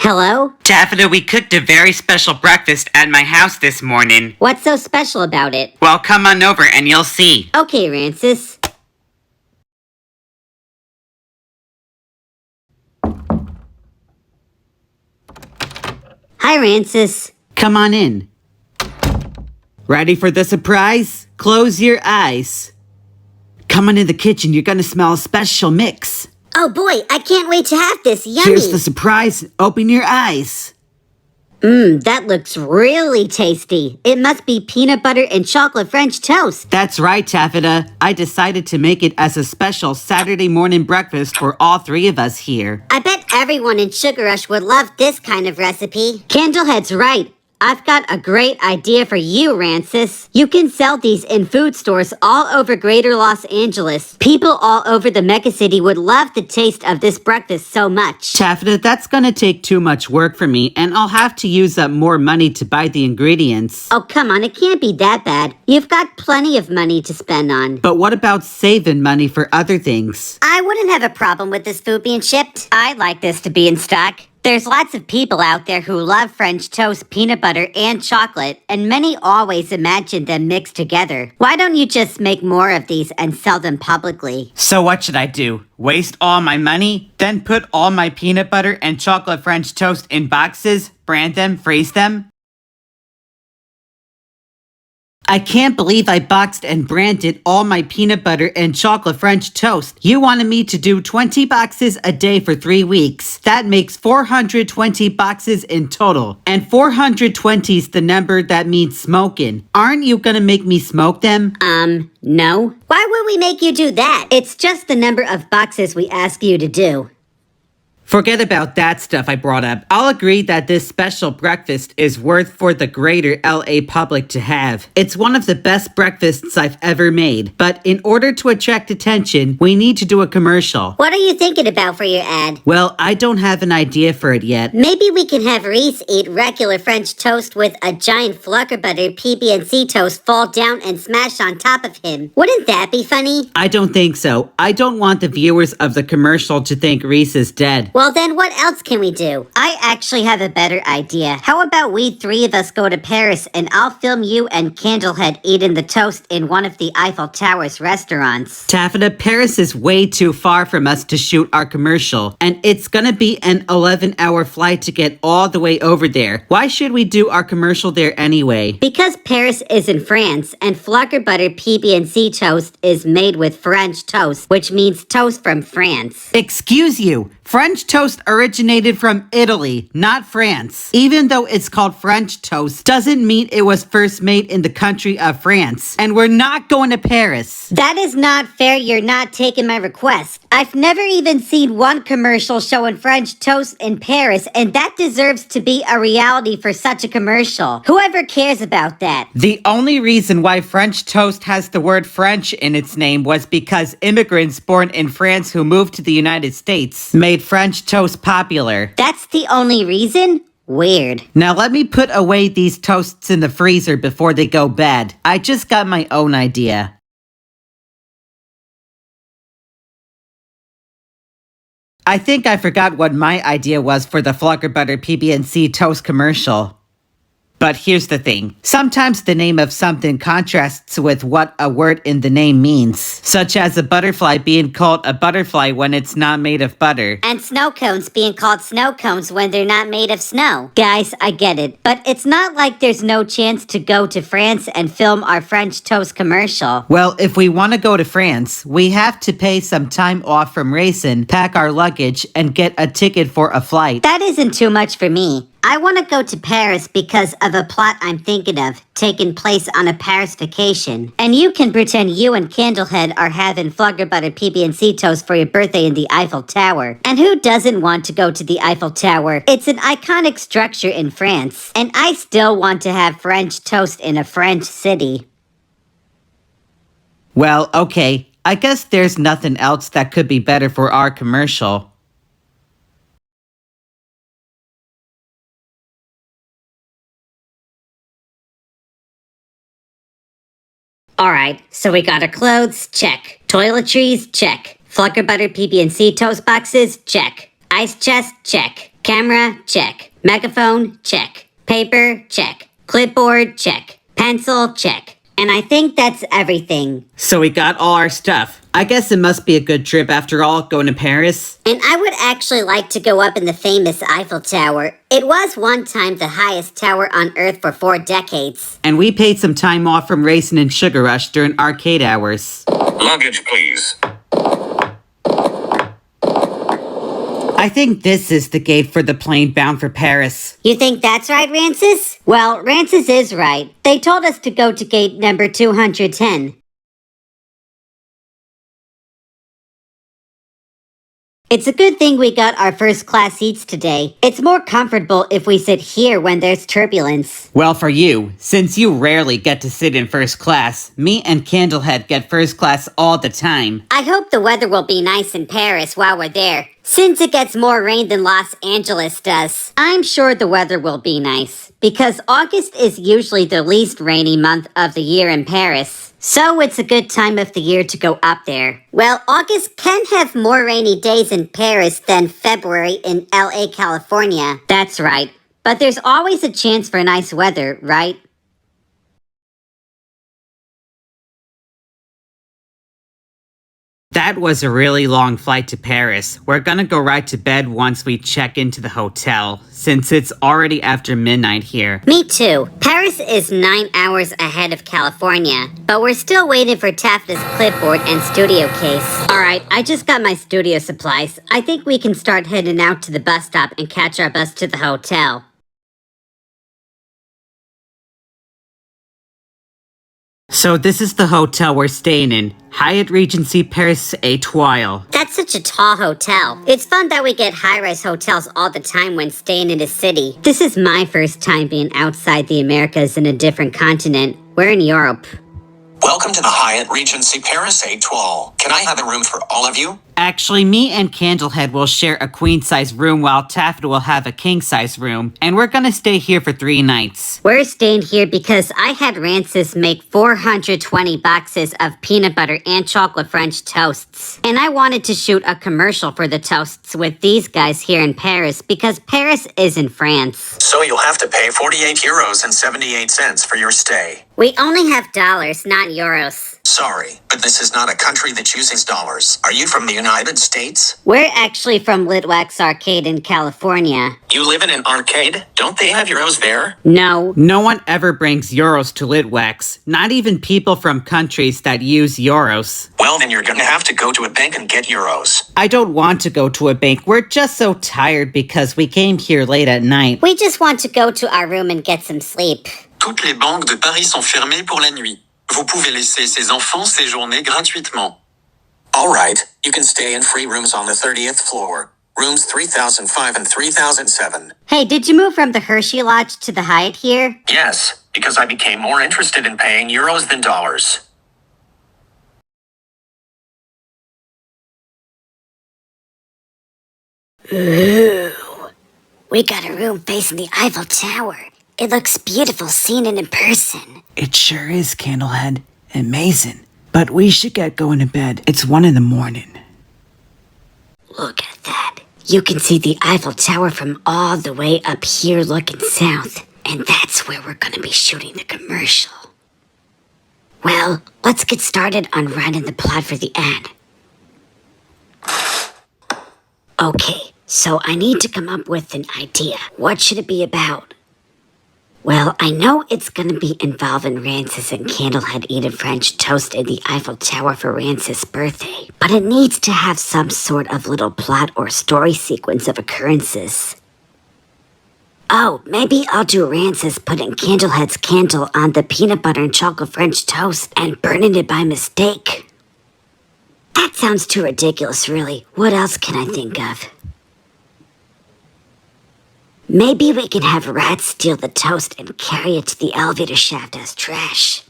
Hello? Taffyta, we cooked a very special breakfast at my house this morning. What's so special about it? Well, come on over and you'll see. Okay, Rancis. Hi, Rancis. Come on in. Ready for the surprise? Close your eyes. Come on in the kitchen, you're gonna smell a special mix. Oh boy, I can't wait to have this. Yummy. Here's the surprise. Open your eyes. That looks really tasty. It must be peanut butter and chocolate French toast. That's right, Taffyta. I decided to make it as a special Saturday morning breakfast for all three of us here. I bet everyone in Sugar Rush would love this kind of recipe. Candlehead's right. I've got a great idea for you, Rancis. You can sell these in food stores all over Greater Los Angeles. People all over the mega city would love the taste of this breakfast so much. Taffyta, that's gonna take too much work for me, and I'll have to use up more money to buy the ingredients. Oh, come on, it can't be that bad. You've got plenty of money to spend on. But what about saving money for other things? I wouldn't have a problem with this food being shipped. I'd like this to be in stock. There's lots of people out there who love French toast, peanut butter, and chocolate, and many always imagine them mixed together. Why don't you just make more of these and sell them publicly? So what should I do? Waste all my money? Then put all my peanut butter and chocolate French toast in boxes, brand them, freeze them? I can't believe I boxed and branded all my peanut butter and chocolate French toast. You wanted me to do 20 boxes a day for 3 weeks. That makes 420 boxes in total. And 420 is the number that means smoking. Aren't you gonna make me smoke them? No. Why would we make you do that? It's just the number of boxes we ask you to do. Forget about that stuff I brought up. I'll agree that this special breakfast is worth for the greater LA public to have. It's one of the best breakfasts I've ever made. But in order to attract attention, we need to do a commercial. What are you thinking about for your ad? Well, I don't have an idea for it yet. Maybe we can have Reese eat regular French toast with a giant Fluggerbutter PB&C Toast fall down and smash on top of him. Wouldn't that be funny? I don't think so. I don't want the viewers of the commercial to think Reese is dead. Well, then what else can we do? I actually have a better idea. How about we three of us go to Paris and I'll film you and Candlehead eating the toast in one of the Eiffel Tower's restaurants. Taffyta, Paris is way too far from us to shoot our commercial, and it's gonna be an 11-hour flight to get all the way over there. Why should we do our commercial there anyway? Because Paris is in France, and Fluggerbutter PB&C Toast is made with French toast, which means toast from France. Excuse you. French toast originated from Italy, not France. Even though it's called French toast, doesn't mean it was first made in the country of France. And we're not going to Paris. That is not fair. You're not taking my request. I've never even seen one commercial showing French toast in Paris, and that deserves to be a reality for such a commercial. Whoever cares about that? The only reason why French toast has the word French in its name was because immigrants born in France who moved to the United States made French toast popular. That's the only reason? Weird. Now let me put away these toasts in the freezer before they go bad. I just got my own idea. I think I forgot what my idea was for the Fluggerbutter PB&C Toast commercial. But here's the thing. Sometimes the name of something contrasts with what a word in the name means. Such as a butterfly being called a butterfly when it's not made of butter. And snow cones being called snow cones when they're not made of snow. Guys, I get it. But it's not like there's no chance to go to France and film our French toast commercial. Well, if we want to go to France, we have to pay some time off from racing, pack our luggage, and get a ticket for a flight. That isn't too much for me. I want to go to Paris because of a plot I'm thinking of, taking place on a Paris vacation. And you can pretend you and Candlehead are having Fluggerbutter PB&C Toast for your birthday in the Eiffel Tower. And who doesn't want to go to the Eiffel Tower? It's an iconic structure in France. And I still want to have French toast in a French city. Well, okay. I guess there's nothing else that could be better for our commercial. All right, so we got our clothes, check. Toiletries, check. Fluggerbutter PB&C Toast boxes, check. Ice chest, check. Camera, check. Megaphone, check. Paper, check. Clipboard, check. Pencil, check. And I think that's everything. So we got all our stuff. I guess it must be a good trip after all, going to Paris. And I would actually like to go up in the famous Eiffel Tower. It was one time the highest tower on Earth for 4 decades. And we paid some time off from racing in Sugar Rush during arcade hours. Luggage, please. I think this is the gate for the plane bound for Paris. You think that's right, Rancis? Well, Rancis is right. They told us to go to gate number 210. It's a good thing we got our first class seats today. It's more comfortable if we sit here when there's turbulence. Well, for you, since you rarely get to sit in first class, me and Candlehead get first class all the time. I hope the weather will be nice in Paris while we're there, since it gets more rain than Los Angeles does. I'm sure the weather will be nice, because August is usually the least rainy month of the year in Paris. So it's a good time of the year to go up there. Well, August can have more rainy days in Paris than February in LA, California. That's right. But there's always a chance for nice weather, right? That was a really long flight to Paris. We're gonna go right to bed once we check into the hotel, since it's already after midnight here. Me too. Paris is 9 hours ahead of California, but we're still waiting for Taffyta's clipboard and studio case. Alright, I just got my studio supplies. I think we can start heading out to the bus stop and catch our bus to the hotel. So this is the hotel we're staying in. Hyatt Regency Paris Étoile. That's such a tall hotel. It's fun that we get high-rise hotels all the time when staying in a city. This is my first time being outside the Americas in a different continent. We're in Europe. Welcome to the Hyatt Regency Paris Étoile. Can I have a room for all of you? Actually, me and Candlehead will share a queen-size room while Taffyta will have a king-size room, and we're gonna stay here for 3 nights. We're staying here because I had Rancis make 420 boxes of peanut butter and chocolate French toasts. And I wanted to shoot a commercial for the toasts with these guys here in Paris because Paris is in France. So you'll have to pay 48 euros and 78 cents for your stay. We only have dollars, not euros. Sorry, but this is not a country that uses dollars. Are you from the United States? We're actually from Litwack's Arcade in California. You live in an arcade? Don't they have euros there? No. No one ever brings euros to Litwack's, not even people from countries that use euros. Well, then you're gonna have to go to a bank and get euros. I don't want to go to a bank. We're just so tired because we came here late at night. We just want to go to our room and get some sleep. Toutes les banques de Paris sont fermées pour la nuit. Vous pouvez laisser ces enfants séjourner gratuitement. All right, you can stay in free rooms on the 30th floor. Rooms 3005 and 3007. Hey, did you move from the Hershey Lodge to the Hyatt here? Yes, because I became more interested in paying euros than dollars. Ooh. We got a room facing the Eiffel Tower. It looks beautiful seen and in person. It sure is, Candlehead. Amazing. But we should get going to bed. It's 1 a.m. Look at that. You can see the Eiffel Tower from all the way up here looking south. And that's where we're gonna be shooting the commercial. Well, let's get started on writing the plot for the ad. Okay, so I need to come up with an idea. What should it be about? Well, I know it's gonna be involving Rancis and Candlehead eating French toast in the Eiffel Tower for Rancis' birthday. But it needs to have some sort of little plot or story sequence of occurrences. Oh, maybe I'll do Rancis putting Candlehead's candle on the peanut butter and chocolate French toast and burning it by mistake. That sounds too ridiculous, really. What else can I think of? Maybe we can have rats steal the toast and carry it to the elevator shaft as trash.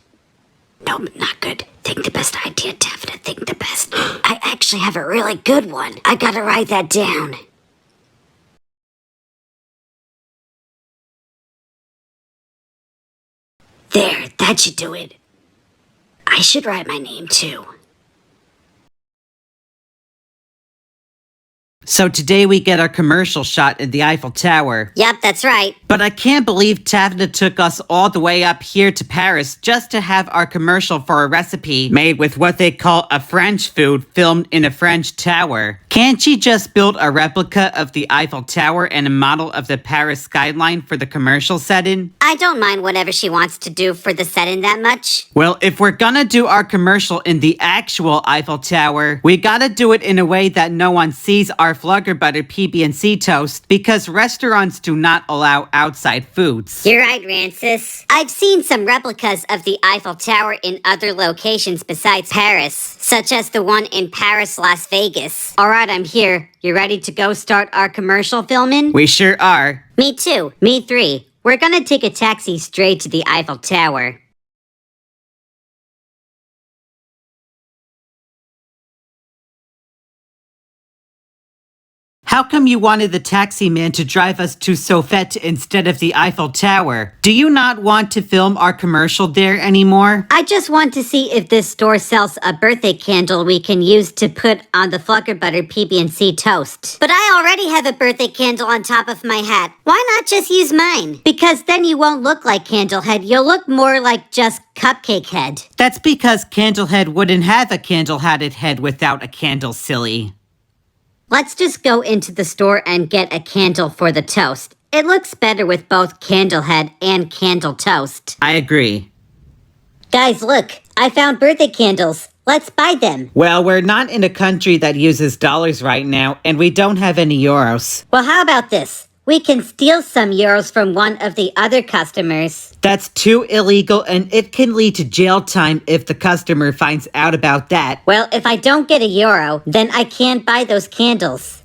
Nope, not good. Think the best idea, Taffyta. Think the best. I actually have a really good one. I gotta write that down. There, that should do it. I should write my name too. So today we get our commercial shot in the Eiffel Tower. Yep, that's right. But I can't believe Taffyta took us all the way up here to Paris just to have our commercial for a recipe made with what they call a French food filmed in a French tower. Can't she just build a replica of the Eiffel Tower and a model of the Paris skyline for the commercial set-in? I don't mind whatever she wants to do for the set-in that much. Well, if we're gonna do our commercial in the actual Eiffel Tower, we gotta do it in a way that no one sees our Fluggerbutter PB&C Toast because restaurants do not allow outside foods. You're right, Rancis. I've seen some replicas of the Eiffel Tower in other locations besides Paris, such as the one in Paris, Las Vegas. All right, I'm here. You ready to go start our commercial filming? We sure are. Me too. Me three. We're gonna take a taxi straight to the Eiffel Tower. How come you wanted the taxi man to drive us to Sofet instead of the Eiffel Tower? Do you not want to film our commercial there anymore? I just want to see if this store sells a birthday candle we can use to put on the Fluggerbutter PB&C Toast. But I already have a birthday candle on top of my hat. Why not just use mine? Because then you won't look like Candlehead. You'll look more like just Cupcake Head. That's because Candlehead wouldn't have a candle-hatted head without a candle, silly. Let's just go into the store and get a candle for the toast. It looks better with both Candlehead and Candle Toast. I agree. Guys, look. I found birthday candles. Let's buy them. Well, we're not in a country that uses dollars right now, and we don't have any euros. Well, how about this? We can steal some euros from one of the other customers. That's too illegal, and it can lead to jail time if the customer finds out about that. Well, if I don't get a euro, then I can't buy those candles.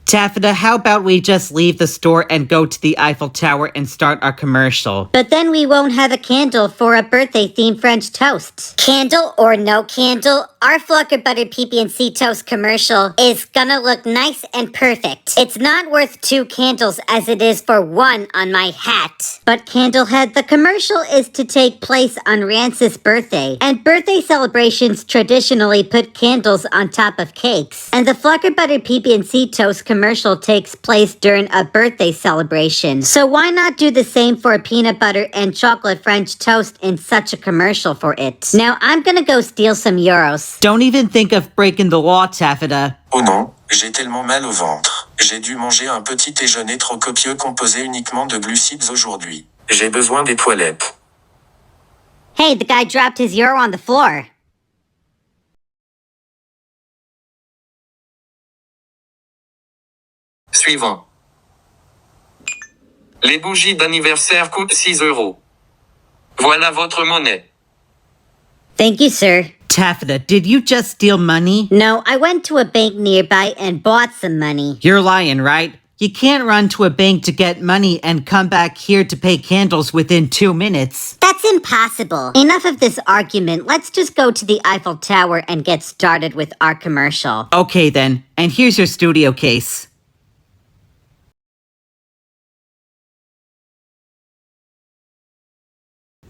Taffyta, how about we just leave the store and go to the Eiffel Tower and start our commercial? But then we won't have a candle for a birthday-themed French toast. Candle or no candle, our Fluggerbutter PB&C Toast commercial is gonna look nice and perfect. It's not worth 2 candles as it is for 1 on my hat. But Candlehead, the commercial is to take place on Rancis' birthday. And birthday celebrations traditionally put candles on top of cakes. And the Fluggerbutter PB&C Toast commercial takes place during a birthday celebration. So why not do the same for a peanut butter and chocolate French toast in such a commercial for it? Now I'm gonna go steal some euros. Don't even think of breaking the law, Taffyta. Oh non, j'ai tellement mal au ventre. J'ai dû manger un petit déjeuner trop copieux composé uniquement de glucides aujourd'hui. J'ai besoin des toilettes. Hey, the guy dropped his euro on the floor. Suivant. Les bougies d'anniversaire coûtent 6 euros. Voilà votre monnaie. Thank you, sir. Taffyta, did you just steal money? No, I went to a bank nearby and bought some money. You're lying, right? You can't run to a bank to get money and come back here to pay candles within 2 minutes. That's impossible. Enough of this argument. Let's just go to the Eiffel Tower and get started with our commercial. Okay then, and here's your studio case.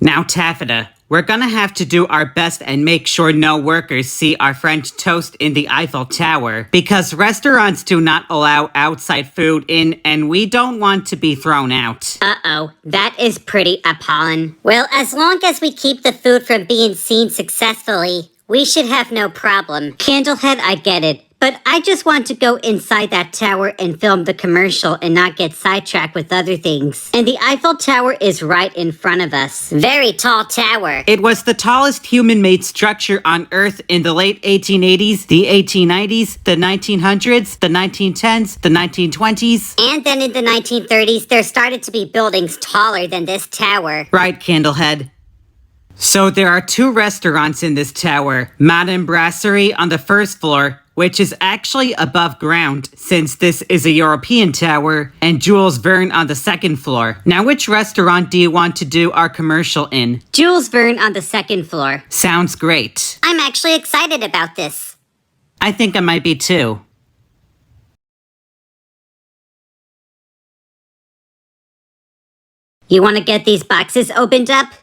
Now, Taffyta, we're gonna have to do our best and make sure no workers see our French toast in the Eiffel Tower because restaurants do not allow outside food in and we don't want to be thrown out. Uh-oh, that is pretty appalling. Well, as long as we keep the food from being seen successfully, we should have no problem. Candlehead, I get it. But I just want to go inside that tower and film the commercial and not get sidetracked with other things. And the Eiffel Tower is right in front of us. Very tall tower. It was the tallest human-made structure on Earth in the late 1880s, the 1890s, the 1900s, the 1910s, the 1920s. And then in the 1930s, there started to be buildings taller than this tower. Right, Candlehead. So there are 2 restaurants in this tower. Madame Brasserie on the first floor, which is actually above ground since this is a European tower, and Jules Verne on the second floor. Now, which restaurant do you want to do our commercial in? Jules Verne on the second floor. Sounds great. I'm actually excited about this. I think I might be too. You want to get these boxes opened up?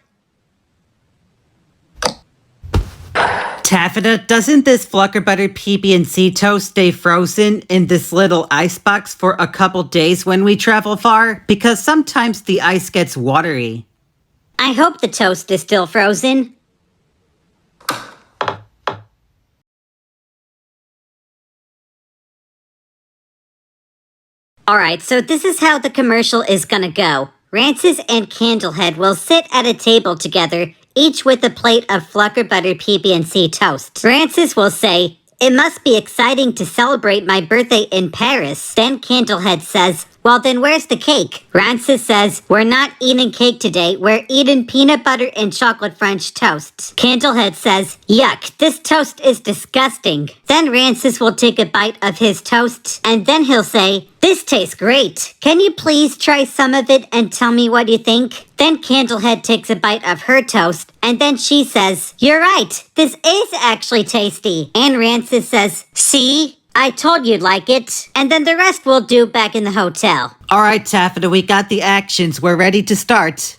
Taffyta, doesn't this Fluggerbutter PB&C Toast stay frozen in this little icebox for a couple days when we travel far? Because sometimes the ice gets watery. I hope the toast is still frozen. Alright, so this is how the commercial is gonna go. Rancis and Candlehead will sit at a table together, each with a plate of Fluggerbutter PB&C Toast. Rancis will say, "It must be exciting to celebrate my birthday in Paris." Then Candlehead says, "Well, then where's the cake?" Rancis says, "We're not eating cake today. We're eating peanut butter and chocolate French toast." Candlehead says, "Yuck, this toast is disgusting." Then Rancis will take a bite of his toast, and then he'll say, "This tastes great. Can you please try some of it and tell me what you think?" Then Candlehead takes a bite of her toast, and then she says, "You're right. This is actually tasty." And Rancis says, "See? I told you'd like it." And then the rest we'll do back in the hotel. All right, Taffyta, we got the actions. We're ready to start.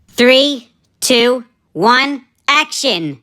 3, 2, 1, action.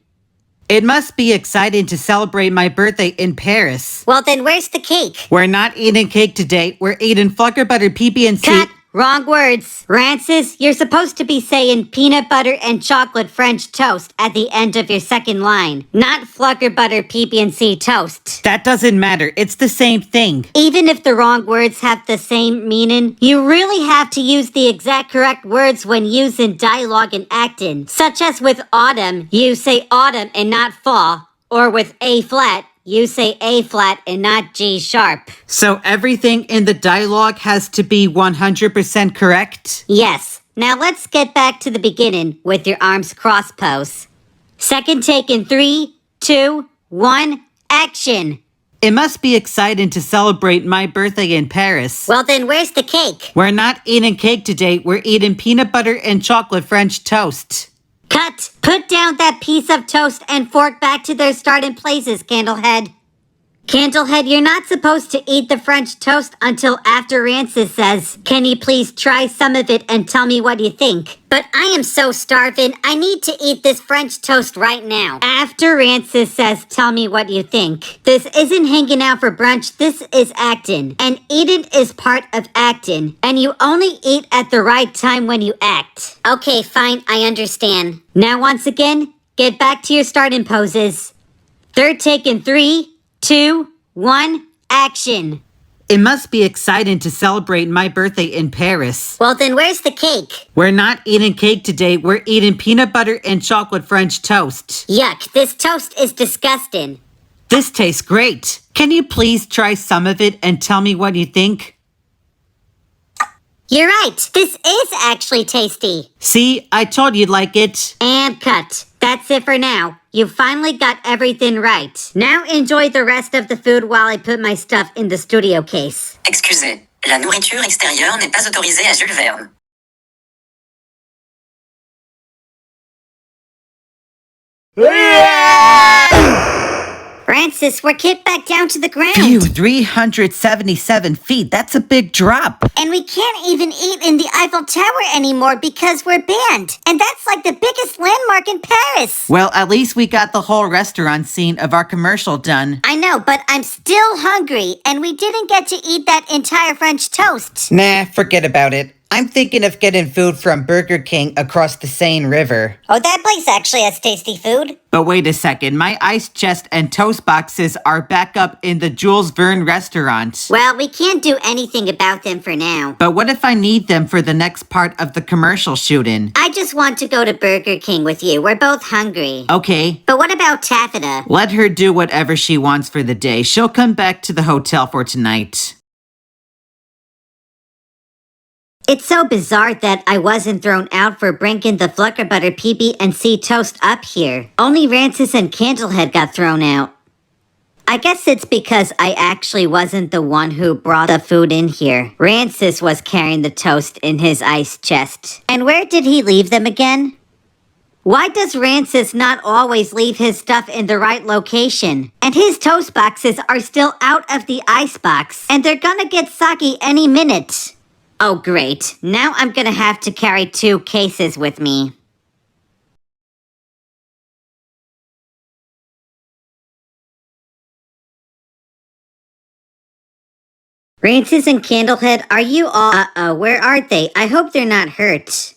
It must be exciting to celebrate my birthday in Paris. Well, then where's the cake? We're not eating cake today. We're eating Fluggerbutter PB&C. Cut! Wrong words. Rancis, you're supposed to be saying peanut butter and chocolate French toast at the end of your second line, not Fluggerbutter PB&C Toast. That doesn't matter. It's the same thing. Even if the wrong words have the same meaning, you really have to use the exact correct words when using dialogue and acting. Such as with autumn, you say autumn and not fall, or with A flat, you say A flat and not G sharp. So everything in the dialogue has to be 100% correct? Yes. Now let's get back to the beginning with your arms cross pose. Second take in 3, 2, 1, action. It must be exciting to celebrate my birthday in Paris. Well, then where's the cake? We're not eating cake today. We're eating peanut butter and chocolate French toast. Cut! Put down that piece of toast and fork back to their starting places, Candlehead. Candlehead, you're not supposed to eat the French toast until after Rancis says, "Can you please try some of it and tell me what you think?" But I am so starving, I need to eat this French toast right now. After Rancis says, "Tell me what you think." This isn't hanging out for brunch, this is acting. And eating is part of acting. And you only eat at the right time when you act. Okay, fine, I understand. Now once again, get back to your starting poses. Third take in 3, 2, 1, action. It must be exciting to celebrate my birthday in Paris. Well, then where's the cake? We're not eating cake today. We're eating peanut butter and chocolate French toast. Yuck, this toast is disgusting. This tastes great. Can you please try some of it and tell me what you think? You're right, this is actually tasty. See, I told you'd like it. And cut. That's it for now. You finally got everything right. Now enjoy the rest of the food while I put my stuff in the studio case. Excusez, la nourriture extérieure n'est pas autorisée à Jules Verne. Rancis, we're kicked back down to the ground. Phew, 377 feet. That's a big drop. And we can't even eat in the Eiffel Tower anymore because we're banned. And that's like the biggest landmark in Paris. Well, at least we got the whole restaurant scene of our commercial done. I know, but I'm still hungry, and we didn't get to eat that entire French toast. Nah, forget about it. I'm thinking of getting food from Burger King across the Seine River. Oh, that place actually has tasty food. But wait a second, my ice chest and toast boxes are back up in the Jules Verne restaurant. Well, we can't do anything about them for now. But what if I need them for the next part of the commercial shooting? I just want to go to Burger King with you. We're both hungry. Okay. But what about Taffyta? Let her do whatever she wants for the day. She'll come back to the hotel for tonight. It's so bizarre that I wasn't thrown out for bringing the Fluggerbutter PB&C Toast up here. Only Rancis and Candlehead got thrown out. I guess it's because I actually wasn't the one who brought the food in here. Rancis was carrying the toast in his ice chest. And where did he leave them again? Why does Rancis not always leave his stuff in the right location? And his toast boxes are still out of the icebox, and they're gonna get soggy any minute. Oh, great. Now I'm gonna have to carry 2 cases with me. Rancis and Candlehead, are you all... Uh-oh, where are they? I hope they're not hurt.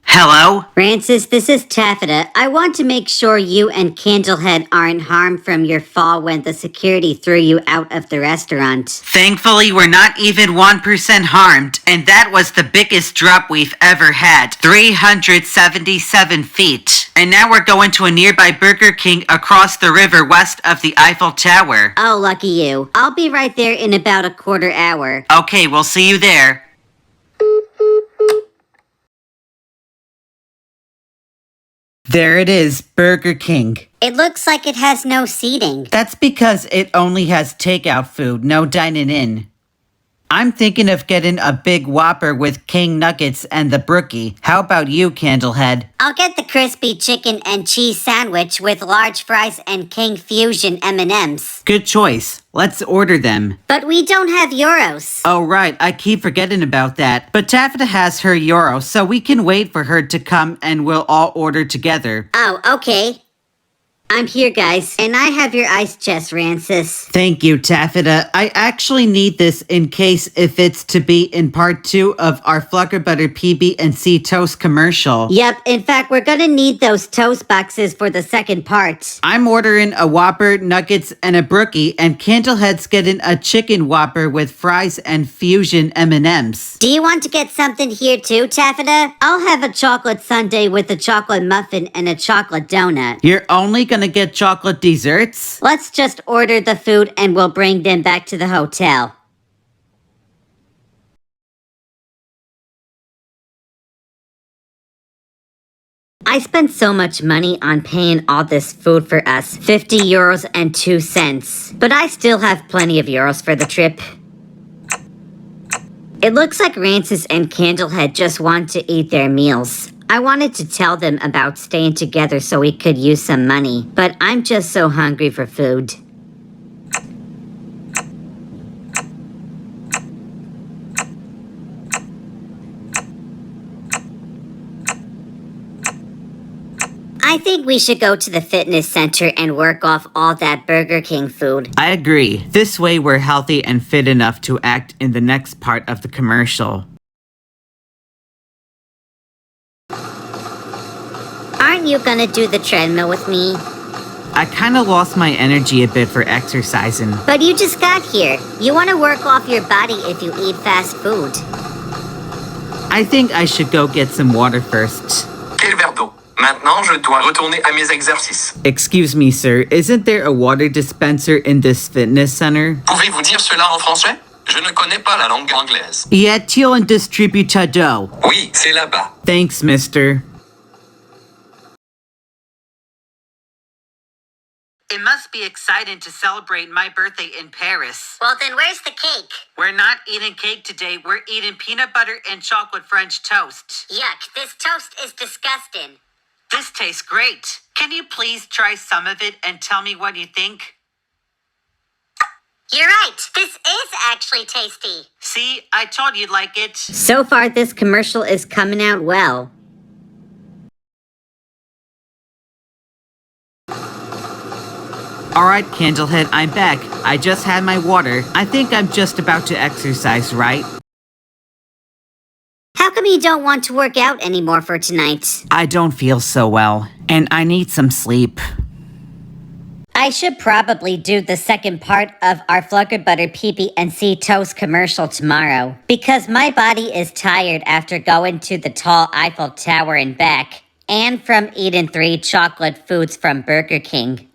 Hello? Rancis, this is Taffyta. I want to make sure you and Candlehead aren't harmed from your fall when the security threw you out of the restaurant. Thankfully, we're not even 1% harmed, and that was the biggest drop we've ever had, 377 feet. And now we're going to a nearby Burger King across the river west of the Eiffel Tower. Oh, lucky you. I'll be right there in about a quarter hour. Okay, we'll see you there. There it is, Burger King. It looks like it has no seating. That's because it only has takeout food, no dining in. I'm thinking of getting a big Whopper with King Nuggets and the brookie. How about you, Candlehead? I'll get the crispy chicken and cheese sandwich with large fries and King Fusion M&Ms. Good choice. Let's order them. But we don't have euros. Oh, right. I keep forgetting about that. But Taffyta has her euro, so we can wait for her to come and we'll all order together. Oh, okay. I'm here, guys. And I have your ice chest, Rancis. Thank you, Taffyta. I actually need this in case if it's to be in part 2 of our Fluggerbutter PB&C Toast commercial. Yep, in fact, we're gonna need those toast boxes for the second part. I'm ordering a Whopper, nuggets, and a brookie, and Candlehead's getting a chicken Whopper with fries and Fusion M&Ms. Do you want to get something here too, Taffyta? I'll have a chocolate sundae with a chocolate muffin and a chocolate donut. You're only gonna get chocolate desserts? Let's just order the food and we'll bring them back to the hotel. I spent so much money on paying all this food for us, 50 euros and 2 cents. But I still have plenty of euros for the trip. It looks like Rancis and Candlehead just want to eat their meals. I wanted to tell them about staying together so we could use some money, but I'm just so hungry for food. I think we should go to the fitness center and work off all that Burger King food. I agree. This way we're healthy and fit enough to act in the next part of the commercial. Aren't you gonna do the treadmill with me? I kinda lost my energy a bit for exercising. But you just got here. You wanna work off your body if you eat fast food. I think I should go get some water first. Quel verre d'eau? Maintenant, je dois retourner à mes exercices. Excuse me, sir. Isn't there a water dispenser in this fitness center? Pouvez-vous dire cela en français? Je ne connais pas la langue anglaise. Y a-t-il un distributeur d'eau? Oui, c'est là-bas. Thanks, mister. It must be exciting to celebrate my birthday in Paris. Well, then where's the cake? We're not eating cake today. We're eating peanut butter and chocolate French toast. Yuck, this toast is disgusting. This tastes great. Can you please try some of it and tell me what you think? You're right. This is actually tasty. See, I told you'd like it. So far, this commercial is coming out well. All right, Candlehead, I'm back. I just had my water. I think I'm just about to exercise, right? How come you don't want to work out anymore for tonight? I don't feel so well, and I need some sleep. I should probably do the second part of our Fluggerbutter PB&C Toast commercial tomorrow, because my body is tired after going to the tall Eiffel Tower and back, and from eating 3 chocolate foods from Burger King.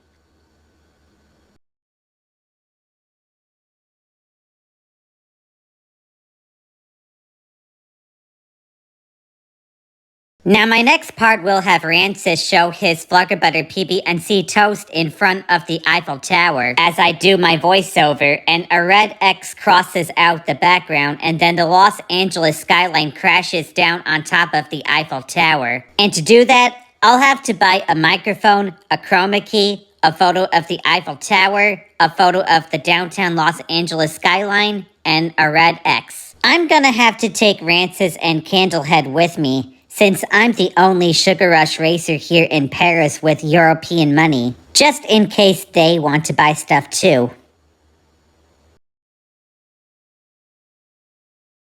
Now my next part will have Rancis show his Fluggerbutter PB&C Toast in front of the Eiffel Tower as I do my voiceover, and a red X crosses out the background, and then the Los Angeles skyline crashes down on top of the Eiffel Tower. And to do that, I'll have to buy a microphone, a chroma key, a photo of the Eiffel Tower, a photo of the downtown Los Angeles skyline, and a red X. I'm gonna have to take Rancis and Candlehead with me, since I'm the only Sugar Rush racer here in Paris with European money, just in case they want to buy stuff too.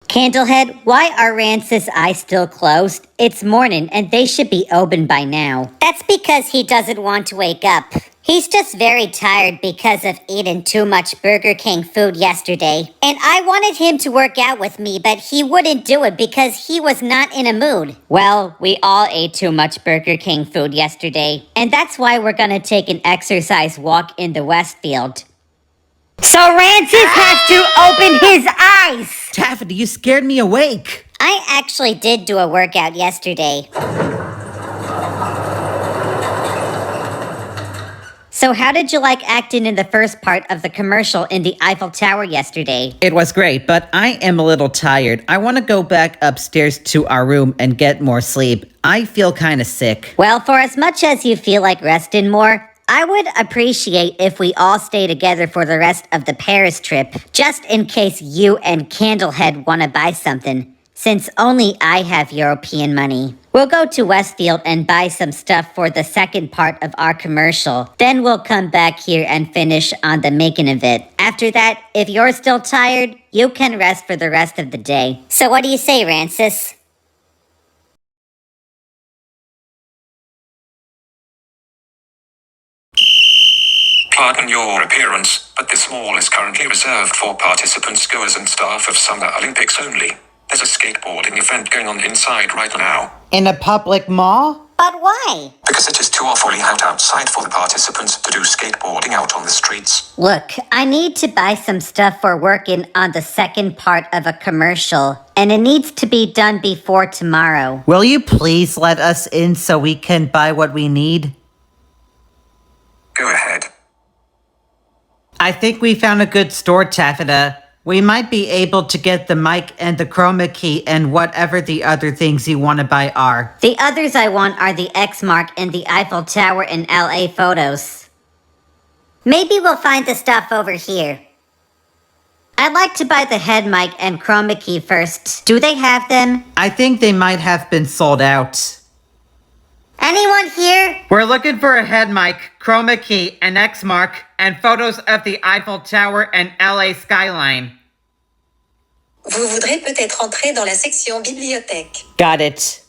Candlehead, why are Rancis' eyes still closed? It's morning and they should be open by now. That's because he doesn't want to wake up. He's just very tired because of eating too much Burger King food yesterday. And I wanted him to work out with me, but he wouldn't do it because he was not in a mood. Well, we all ate too much Burger King food yesterday. And that's why we're gonna take an exercise walk in the Westfield. So Rancis has to open his eyes! Taffyta, you scared me awake. I actually did do a workout yesterday. So how did you like acting in the first part of the commercial in the Eiffel Tower yesterday? It was great, but I am a little tired. I want to go back upstairs to our room and get more sleep. I feel kind of sick. Well, for as much as you feel like resting more, I would appreciate if we all stay together for the rest of the Paris trip, just in case you and Candlehead want to buy something, since only I have European money. We'll go to Westfield and buy some stuff for the second part of our commercial. Then we'll come back here and finish on the making of it. After that, if you're still tired, you can rest for the rest of the day. So what do you say, Rancis? Pardon your appearance, but this mall is currently reserved for participants, goers and staff of Summer Olympics only. There's a skateboarding event going on inside right now. In a public mall? But why? Because it is too awfully hot outside for the participants to do skateboarding out on the streets. Look, I need to buy some stuff for working on the second part of a commercial, and it needs to be done before tomorrow. Will you please let us in so we can buy what we need? Go ahead. I think we found a good store, Taffyta. We might be able to get the mic and the chroma key and whatever the other things you want to buy are. The others I want are the X mark and the Eiffel Tower and LA photos. Maybe we'll find the stuff over here. I'd like to buy the head mic and chroma key first. Do they have them? I think they might have been sold out. Anyone here? We're looking for a head mic, chroma key, an X mark, and photos of the Eiffel Tower and LA skyline. Vous voudrez peut-être entrer dans la section bibliothèque. Got it.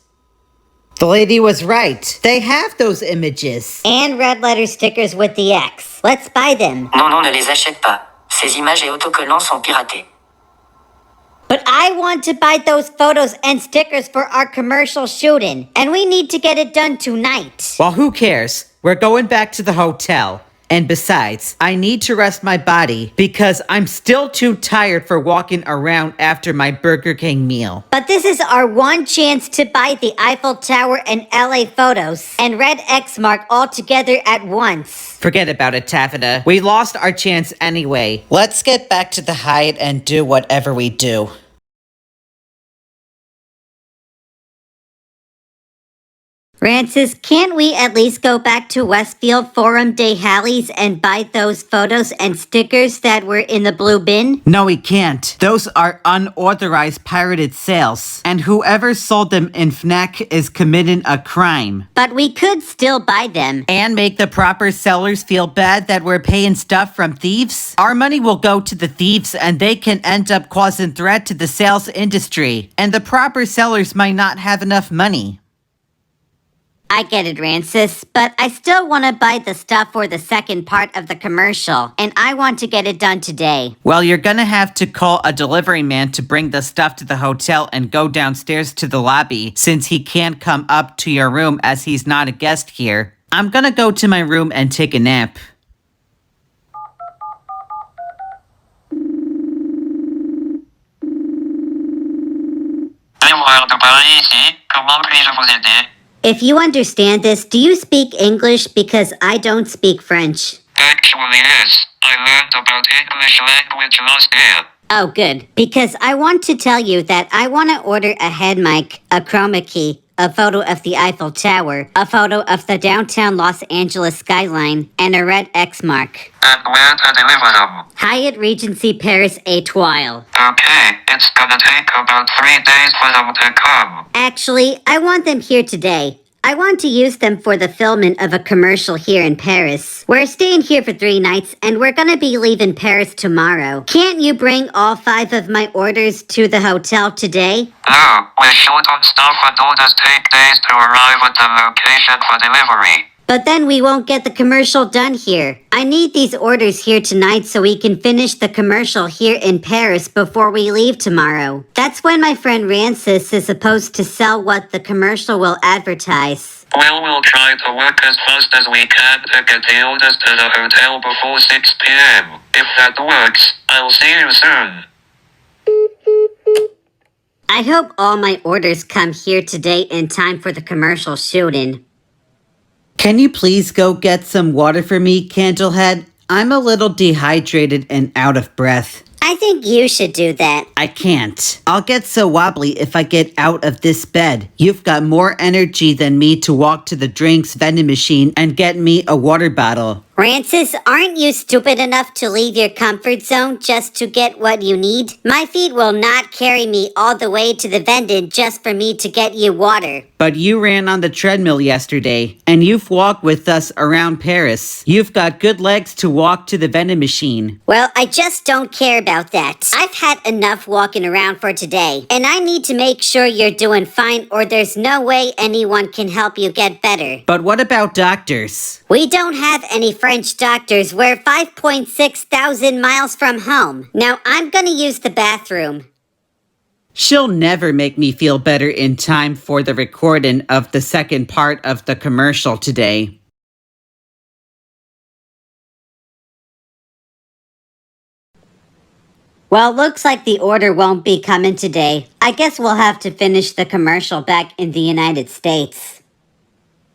The lady was right. They have those images. And red letter stickers with the X. Let's buy them. Non, non, ne les achète pas. Ces images et autocollants sont piratés. But I want to buy those photos and stickers for our commercial shooting, and we need to get it done tonight. Well, who cares? We're going back to the hotel. And besides, I need to rest my body because I'm still too tired for walking around after my Burger King meal. But this is our one chance to buy the Eiffel Tower and LA photos and red X mark all together at once. Forget about it, Taffyta. We lost our chance anyway. Let's get back to the Hyatt and do whatever we do. Rancis, can't we at least go back to Westfield Forum des Halles and buy those photos and stickers that were in the blue bin? No, we can't. Those are unauthorized pirated sales. And whoever sold them in Fnac is committing a crime. But we could still buy them. And make the proper sellers feel bad that we're paying stuff from thieves? Our money will go to the thieves and they can end up causing threat to the sales industry. And the proper sellers might not have enough money. I get it, Rancis, but I still want to buy the stuff for the second part of the commercial, and I want to get it done today. Well, you're gonna have to call a delivery man to bring the stuff to the hotel and go downstairs to the lobby, since he can't come up to your room as he's not a guest here. I'm gonna go to my room and take a nap. Fluggerbutter PB&C, comment puis-je vous aider? If you understand this, do you speak English? Because I don't speak French. Actually, yes. I learned about English language last year. Oh, good. Because I want to tell you that I want to order a head mic, a chroma key, a photo of the Eiffel Tower, a photo of the downtown Los Angeles skyline, and a red X mark. And where to deliver them? Hyatt Regency Paris Étoile. Okay, it's gonna take about 3 days for them to come. Actually, I want them here today. I want to use them for the filming of a commercial here in Paris. We're staying here for 3 nights, and we're gonna be leaving Paris tomorrow. Can't you bring all 5 of my orders to the hotel today? No, we're short on stuff and orders take days to arrive at the location for delivery. But then we won't get the commercial done here. I need these orders here tonight so we can finish the commercial here in Paris before we leave tomorrow. That's when my friend Rancis is supposed to sell what the commercial will advertise. Well, we'll try to work as fast as we can to get the orders to the hotel before 6 p.m. If that works, I'll see you soon. I hope all my orders come here today in time for the commercial shooting. Can you please go get some water for me, Candlehead? I'm a little dehydrated and out of breath. I think you should do that. I can't. I'll get so wobbly if I get out of this bed. You've got more energy than me to walk to the drinks vending machine and get me a water bottle. Rancis, aren't you stupid enough to leave your comfort zone just to get what you need? My feet will not carry me all the way to the vending just for me to get you water. But you ran on the treadmill yesterday, and you've walked with us around Paris. You've got good legs to walk to the vending machine. Well, I just don't care about that. I've had enough walking around for today, and I need to make sure you're doing fine or there's no way anyone can help you get better. But what about doctors? We don't have any French doctors. We're 5.6 thousand miles from home. Now I'm gonna use the bathroom. She'll never make me feel better in time for the recording of the second part of the commercial today. Well, looks like the order won't be coming today. I guess we'll have to finish the commercial back in the United States.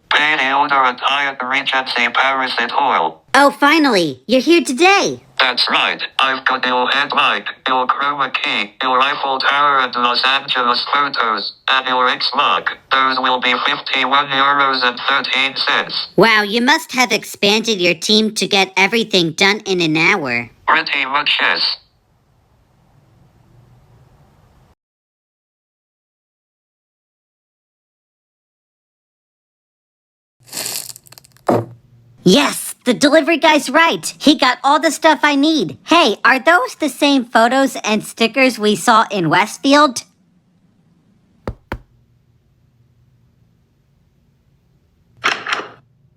Pay the order at Hyatt Regency Paris Étoile. Oh, finally! You're here today! That's right. I've got your head mic, your chroma key, your Eiffel Tower and Los Angeles photos, and your X mark. Those will be 51 euros and 13 cents. Wow, you must have expanded your team to get everything done in an hour. Pretty much, yes. Yes, the delivery guy's right. He got all the stuff I need. Hey, are those the same photos and stickers we saw in Westfield?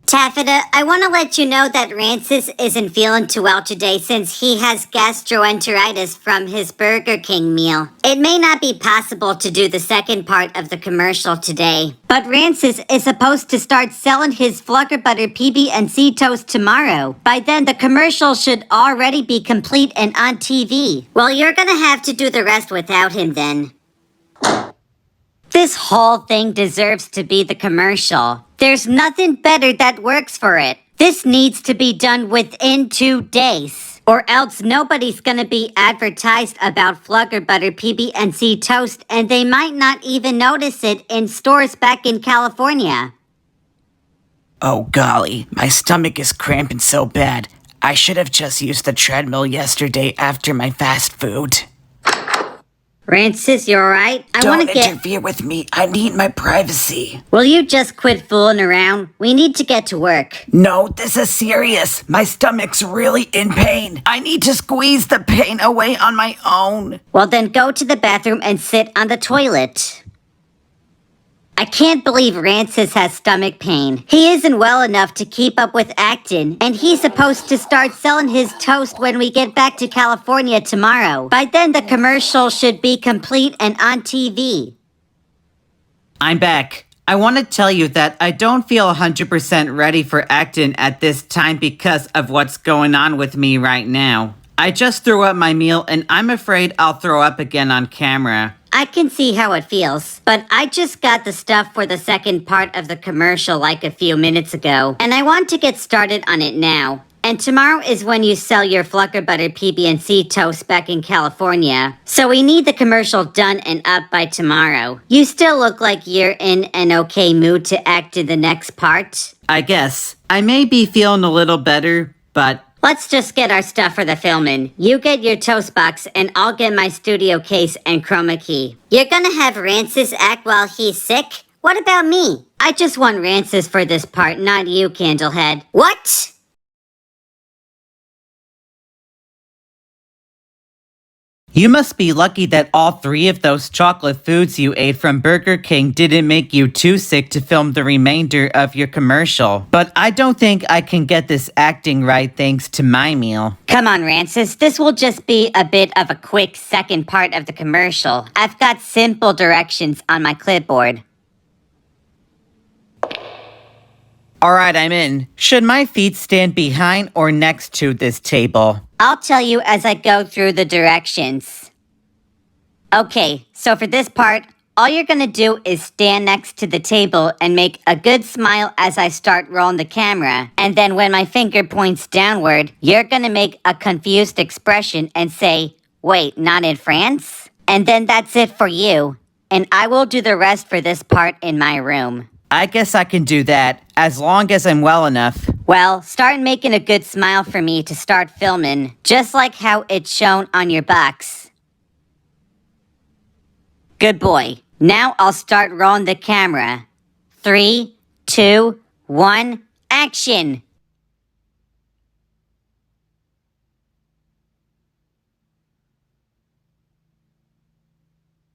Taffyta, I want to let you know that Rancis isn't feeling too well today since he has gastroenteritis from his Burger King meal. It may not be possible to do the second part of the commercial today, but Rancis is supposed to start selling his Fluggerbutter PB&C Toast tomorrow. By then, the commercial should already be complete and on TV. Well, you're gonna have to do the rest without him then. This whole thing deserves to be the commercial. There's nothing better that works for it. This needs to be done within 2 days. Or else nobody's gonna be advertised about Fluggerbutter PB&C Toast and they might not even notice it in stores back in California. Oh golly, my stomach is cramping so bad. I should have just used the treadmill yesterday after my fast food. Rancis, you alright? I want Don't to get... interfere with me. I need my privacy. Will you just quit fooling around? We need to get to work. No, this is serious. My stomach's really in pain. I need to squeeze the pain away on my own. Well, then go to the bathroom and sit on the toilet. I can't believe Rancis has stomach pain. He isn't well enough to keep up with acting, and he's supposed to start selling his toast when we get back to California tomorrow. By then, the commercial should be complete and on TV. I'm back. I want to tell you that I don't feel 100% ready for acting at this time because of what's going on with me right now. I just threw up my meal and I'm afraid I'll throw up again on camera. I can see how it feels, but I just got the stuff for the second part of the commercial like a few minutes ago, and I want to get started on it now. And tomorrow is when you sell your Fluggerbutter PB&C Toast back in California. So we need the commercial done and up by tomorrow. You still look like you're in an okay mood to act in the next part. I guess. I may be feeling a little better, but Let's just get our stuff for the filming. You get your toast box and I'll get my studio case and chroma key. You're gonna have Rancis act while he's sick? What about me? I just want Rancis for this part, not you, Candlehead. What? you must be lucky that all 3 of those chocolate foods you ate from Burger King didn't make you too sick to film the remainder of your commercial. But I don't think I can get this acting right thanks to my meal. Come on, Rancis. This will just be a bit of a quick second part of the commercial. I've got simple directions on my clipboard. Alright, I'm in. Should my feet stand behind or next to this table? I'll tell you as I go through the directions. Okay, so for this part, all you're gonna do is stand next to the table and make a good smile as I start rolling the camera. And then when my finger points downward, you're gonna make a confused expression and say, "Wait, not in France?" And then that's it for you. And I will do the rest for this part in my room. I guess I can do that, as long as I'm well enough. Well, start making a good smile for me to start filming, just like how it's shown on your box. Good boy. Now I'll start rolling the camera. 3, 2, 1, action!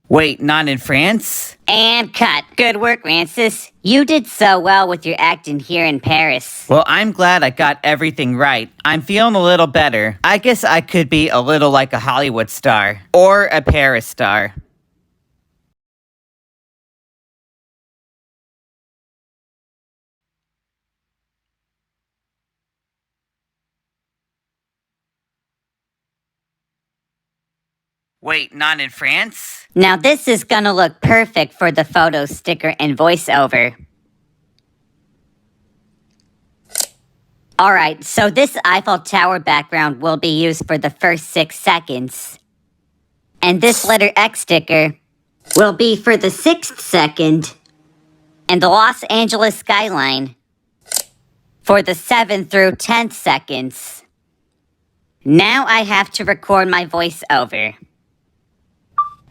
Wait, not in France? And cut. Good work, Rancis. You did so well with your acting here in Paris. Well, I'm glad I got everything right. I'm feeling a little better. I guess I could be a little like a Hollywood star. Or a Paris star. Wait, not in France? Now this is gonna look perfect for the photo sticker and voiceover. Alright, so this Eiffel Tower background will be used for the first 6 seconds. And this letter X sticker will be for the 6th second. And the Los Angeles skyline for the 7th through 10th seconds. Now I have to record my voiceover.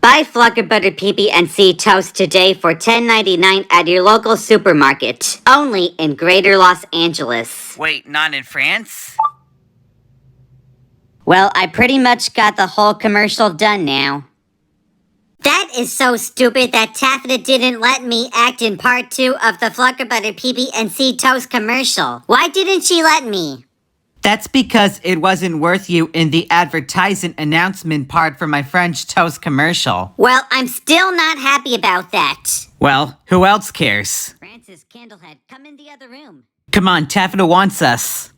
Buy Fluggerbutter PB&C Toast today for $10.99 at your local supermarket. Only in Greater Los Angeles. Wait, not in France? Well, I pretty much got the whole commercial done now. That is so stupid that Taffyta didn't let me act in part 2 of the Fluggerbutter PB&C Toast commercial. Why didn't she let me? That's because it wasn't worth you in the advertising announcement part for my French toast commercial. Well, I'm still not happy about that. Well, who else cares? Rancis, Candlehead, come in the other room. Come on, Taffyta wants us.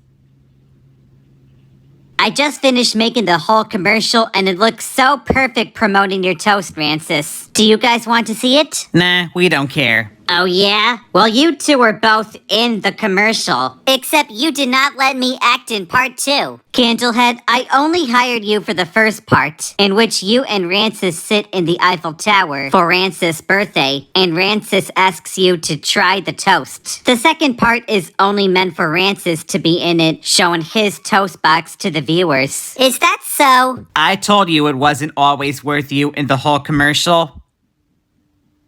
I just finished making the whole commercial and it looks so perfect promoting your toast, Rancis. Do you guys want to see it? Nah, we don't care. Oh yeah? Well, you two were both in the commercial. Except you did not let me act in part 2. Candlehead, I only hired you for the first part, in which you and Rancis sit in the Eiffel Tower for Rancis' birthday, and Rancis asks you to try the toast. The second part is only meant for Rancis to be in it, showing his toast box to the viewers. Is that so? I told you it wasn't always worth you in the whole commercial.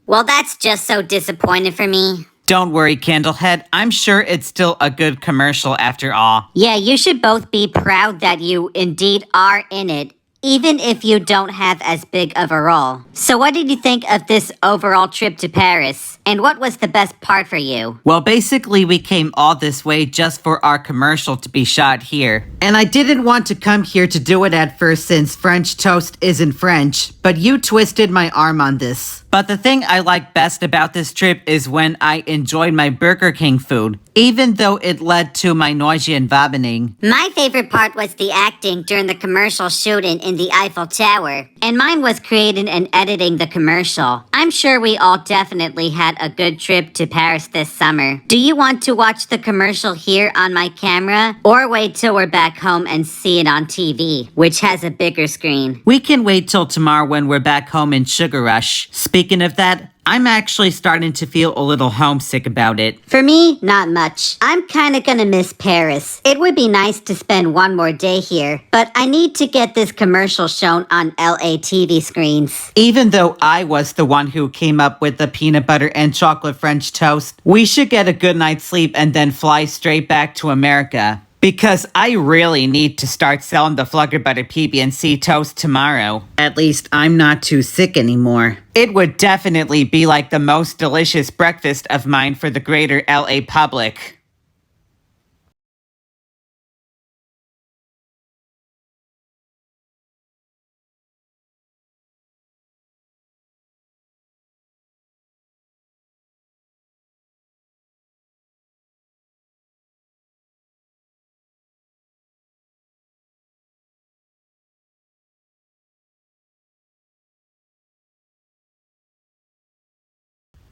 Well, that's just so disappointing for me. Don't worry, Candlehead. I'm sure it's still a good commercial after all. Yeah, you should both be proud that you indeed are in it, even if you don't have as big of a role. So what did you think of this overall trip to Paris? And what was the best part for you? Well, basically, we came all this way just for our commercial to be shot here. And I didn't want to come here to do it at first since French toast isn't French, but you twisted my arm on this. But the thing I like best about this trip is when I enjoyed my Burger King food, even though it led to my nausea and vomiting. My favorite part was the acting during the commercial shooting in the Eiffel Tower, and mine was creating and editing the commercial. I'm sure we all definitely had a good trip to Paris this summer. Do you want to watch the commercial here on my camera, or wait till we're back home and see it on TV, which has a bigger screen? We can wait till tomorrow when we're back home in Sugar Rush. Speaking of that, I'm actually starting to feel a little homesick about it. For me, not much. I'm kinda gonna miss Paris. It would be nice to spend one more day here, but I need to get this commercial shown on LA TV screens. Even though I was the one who came up with the peanut butter and chocolate French toast, we should get a good night's sleep and then fly straight back to America. Because I really need to start selling the Fluggerbutter PB&C Toast tomorrow. At least I'm not too sick anymore. It would definitely be like the most delicious breakfast of mine for the greater LA public.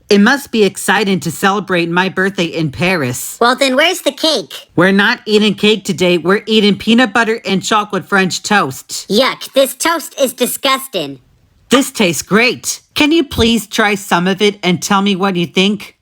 It must be exciting to celebrate my birthday in Paris. Well, then where's the cake? We're not eating cake today, we're eating peanut butter and chocolate French toast. Yuck, this toast is disgusting. This tastes great. Can you please try some of it and tell me what you think?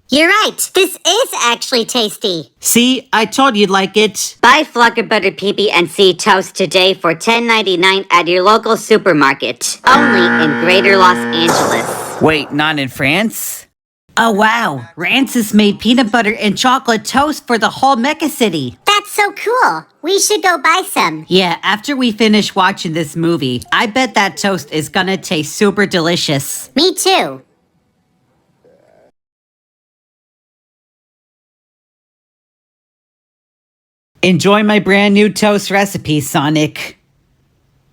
You're right, this is actually tasty. See, I told you'd like it. Buy Fluggerbutter PB&C Toast today for $10.99 at your local supermarket. Only in Greater Los Angeles. Wait, not in France? Oh wow, Rancis made peanut butter and chocolate toast for the whole Mecca City. That's so cool. We should go buy some. Yeah, after we finish watching this movie, I bet that toast is gonna taste super delicious. Me too. Enjoy my brand new toast recipe, Sonic.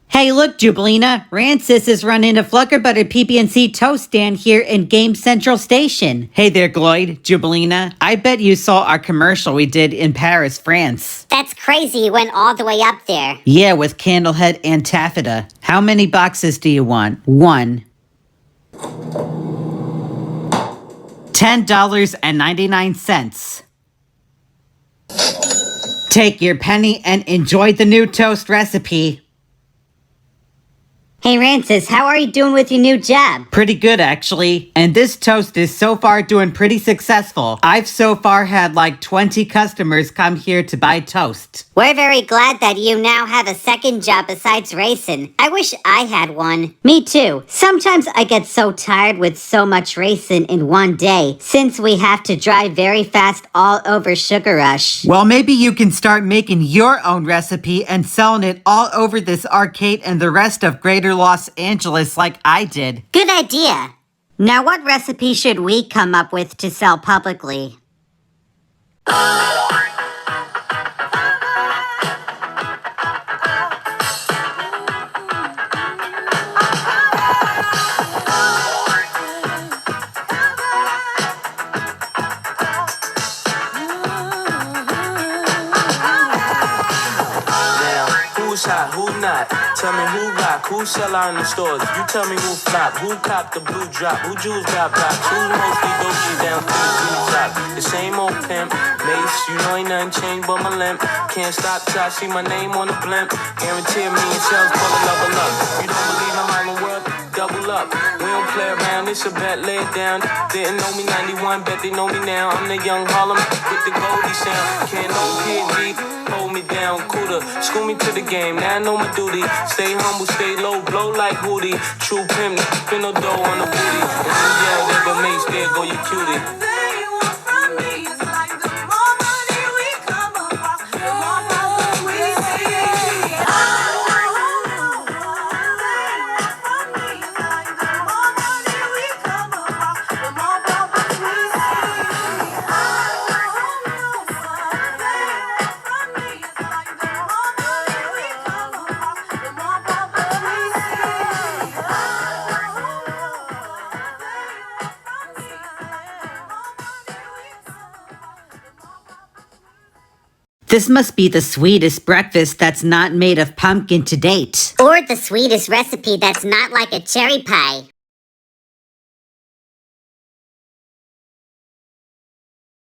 Hey, look, Jubilina. Rancis is running a Fluggerbutter PB&C Toast stand here in Game Central Station. Hey there, Gloyd, Jubilina. I bet you saw our commercial we did in Paris, France. That's crazy you went all the way up there. Yeah, with Candlehead and Taffyta. How many boxes do you want? One. $10.99. Take your penny and enjoy the new toast recipe. Hey Rancis, how are you doing with your new job? Pretty good, actually. And this toast is so far doing pretty successful. I've so far had like 20 customers come here to buy toast. We're very glad that you now have a second job besides racing. I wish I had one. Me too. Sometimes I get so tired with so much racing in one day, since we have to drive very fast all over Sugar Rush. Well, maybe you can start making your own recipe and selling it all over this arcade and the rest of Greater Los Angeles like I did. Good idea. Now what recipe should we come up with to sell publicly? Who's hot, who not? Tell me who rock, who sell out in the stores. You tell me who flop, who cop the blue drop, who jewels got blocks, who mostly doji down to the blue top. The same old pimp, Mace, you know ain't nothing changed but my limp. Can't stop till I see my name on the blimp. Guarantee me and sales pull a level up. You don't believe in Harlem World? Double up. We don't play around, it's a bet, lay it down. Didn't know me 91, bet they know me now. I'm the young Harlem with the Goldie sound. Can't no kid deep, hold me down, cooler. School me to the game, now I know my duty. Stay humble, stay low, blow like Hootie. True pimp, spin no dough on the booty. And then yeah, there go Mace, there go your cutie. This must be the sweetest breakfast that's not made of pumpkin to date. Or the sweetest recipe that's not like a cherry pie.